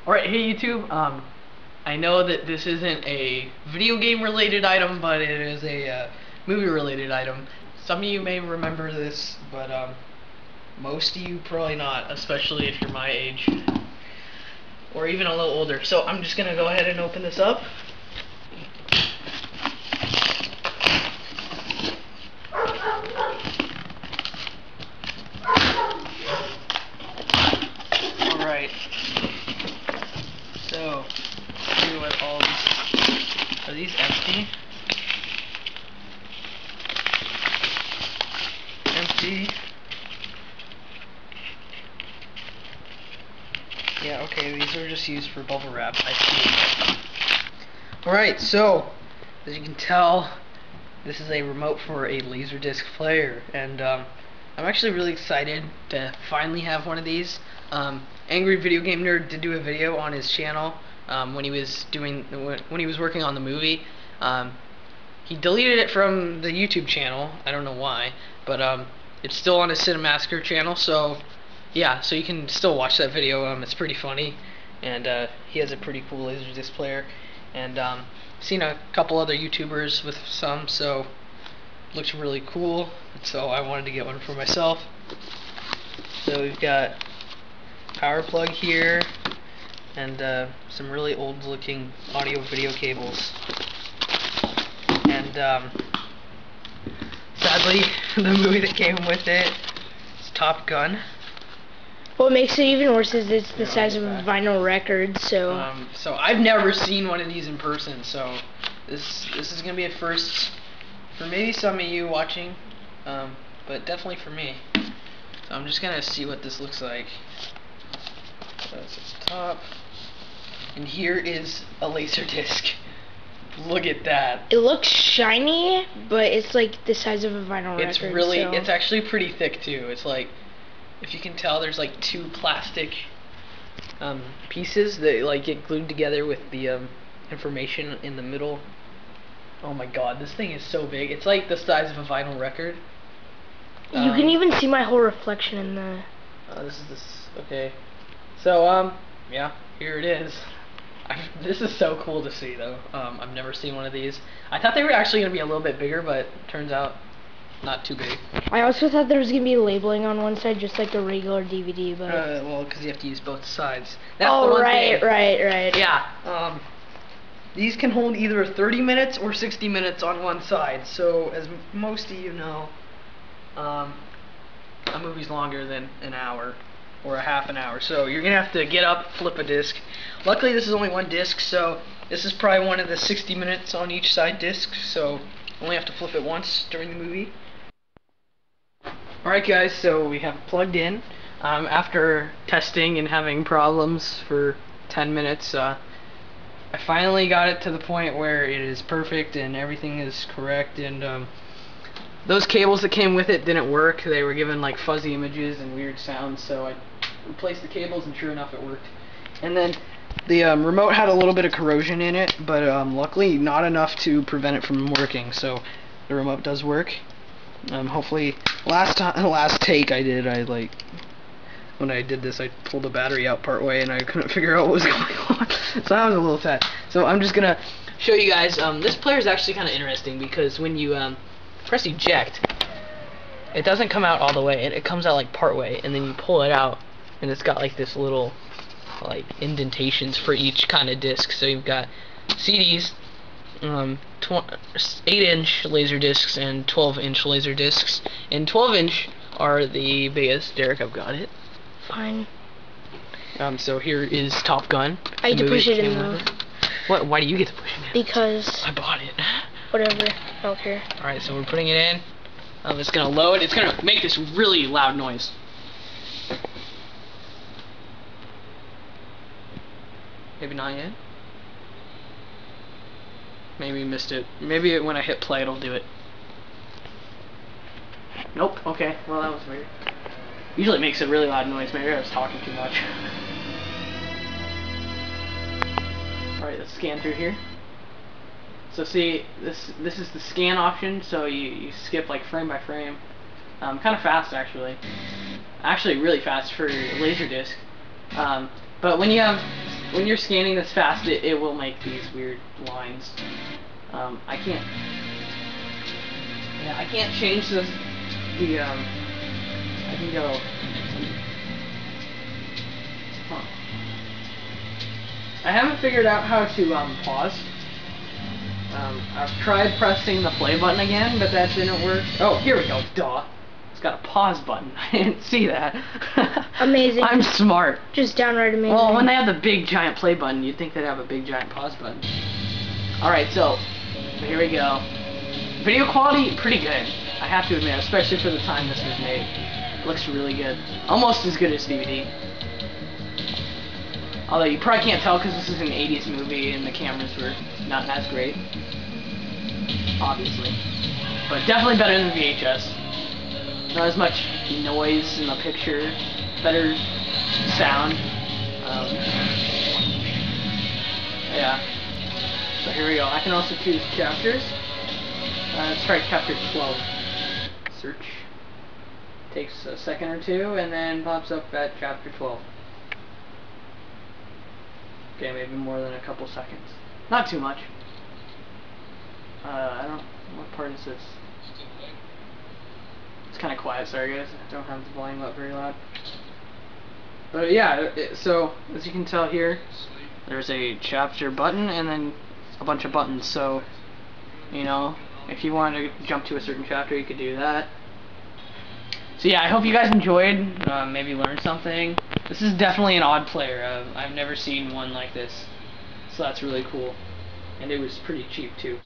Alright, hey YouTube, I know that this isn't a video game related item, but it is a movie related item. Some of you may remember this, but most of you probably not, especially if you're my age, or even a little older. So I'm just gonna go ahead and open this up. Alright. So, see what all these, are these empty? Empty. Yeah, okay, these are just used for bubble wrap, I see. Alright, so, as you can tell, this is a remote for a Laserdisc player, and I'm actually really excited to finally have one of these. Angry Video Game Nerd did do a video on his channel when he was working on the movie. He deleted it from the YouTube channel. I don't know why, but it's still on his Cinemassacre channel. So yeah, so you can still watch that video. It's pretty funny, and he has a pretty cool Laserdisc player. And seen a couple other YouTubers with some, so looks really cool. So I wanted to get one for myself. So we've got power plug here, and some really old looking audio video cables, and sadly the movie that came with it is Top Gun. What makes it even worse is it's the size of a vinyl record, so so I've never seen one of these in person, so this is gonna be a first for maybe some of you watching, but definitely for me. So I'm just gonna see what this looks like. That's its top. And here is a Laserdisc. Look at that. it looks shiny, but it's like the size of a vinyl record. It's really, so. it's actually pretty thick too. It's like, if you can tell, there's like two plastic pieces that like get glued together with the information in the middle. Oh my god, this thing is so big. It's like the size of a vinyl record. You can even see my whole reflection in the... okay. So, yeah, here it is. This is so cool to see, though. I've never seen one of these. I thought they were actually going to be a little bit bigger, but turns out not too big. I also thought there was going to be labeling on one side, just like a regular DVD, but... well, because you have to use both sides. That's oh, the one right, thing. right. Yeah. These can hold either 30 minutes or 60 minutes on one side. So, as most of you know, a movie's longer than an hour or a half an hour, so you're gonna have to get up, flip a disc. Luckily this is only one disc, so this is probably one of the 60 minutes on each side disc, so you only have to flip it once during the movie. Alright guys, so we have plugged in. After testing and having problems for 10 minutes, I finally got it to the point where it is perfect and everything is correct, and those cables that came with it didn't work. They were given like fuzzy images and weird sounds, so I replaced the cables and sure enough it worked. And then the remote had a little bit of corrosion in it, but luckily not enough to prevent it from working, so the remote does work. Hopefully, last take when I did this, I pulled the battery out part way and I couldn't figure out what was going on, so that was a little sad. So I'm just gonna show you guys. This player is actually kind of interesting because when you press eject, it doesn't come out all the way, it comes out like part way, and then you pull it out and it's got like this little like indentations for each kind of disc. So you've got CDs, 8-inch laser discs and 12-inch laser discs, and 12-inch are the biggest. Derek, I've got it. Fine. So here is Top Gun. I get to push it in though. What? Why do you get to push it in? Because I bought it. Whatever. I don't care. Alright, so we're putting it in. It's gonna load. It's gonna make this really loud noise. Maybe not yet. Maybe missed it. Maybe when I hit play it'll do it. Nope. Okay. Well, that was weird. Usually it makes a really loud noise. Maybe I was talking too much. Alright, let's scan through here. So see, this is the scan option, so you skip like frame by frame. Kind of fast actually really fast for Laserdisc. But when you have when you're scanning this fast, it will make these weird lines. I can't. Yeah, I can't change this. I can go. Huh. I haven't figured out how to pause. I've tried pressing the play button again, but that didn't work. Oh, here we go. Duh. It's got a pause button. I didn't see that. Amazing. I'm smart. Just downright amazing. Well, when they have the big giant play button, you'd think they'd have a big giant pause button. Alright, so here we go. Video quality, pretty good. I have to admit, especially for the time this was made. It looks really good. Almost as good as DVD. Although you probably can't tell because this is an 80s movie and the cameras were not as great. Obviously. But definitely better than VHS. Not as much noise in the picture. Better sound. Yeah. So here we go. I can also choose chapters. Let's try chapter 12. Search. Takes a second or two and then pops up at chapter 12. Okay, maybe more than a couple seconds. Not too much. I don't. What part is this? It's kind of quiet. Sorry, guys. I don't have the volume up very loud. But yeah, so as you can tell here, there's a chapter button and then a bunch of buttons. So, you know, if you want to jump to a certain chapter, you could do that. So yeah, I hope you guys enjoyed, maybe learned something. This is definitely an odd player. I've never seen one like this, so that's really cool. And it was pretty cheap too.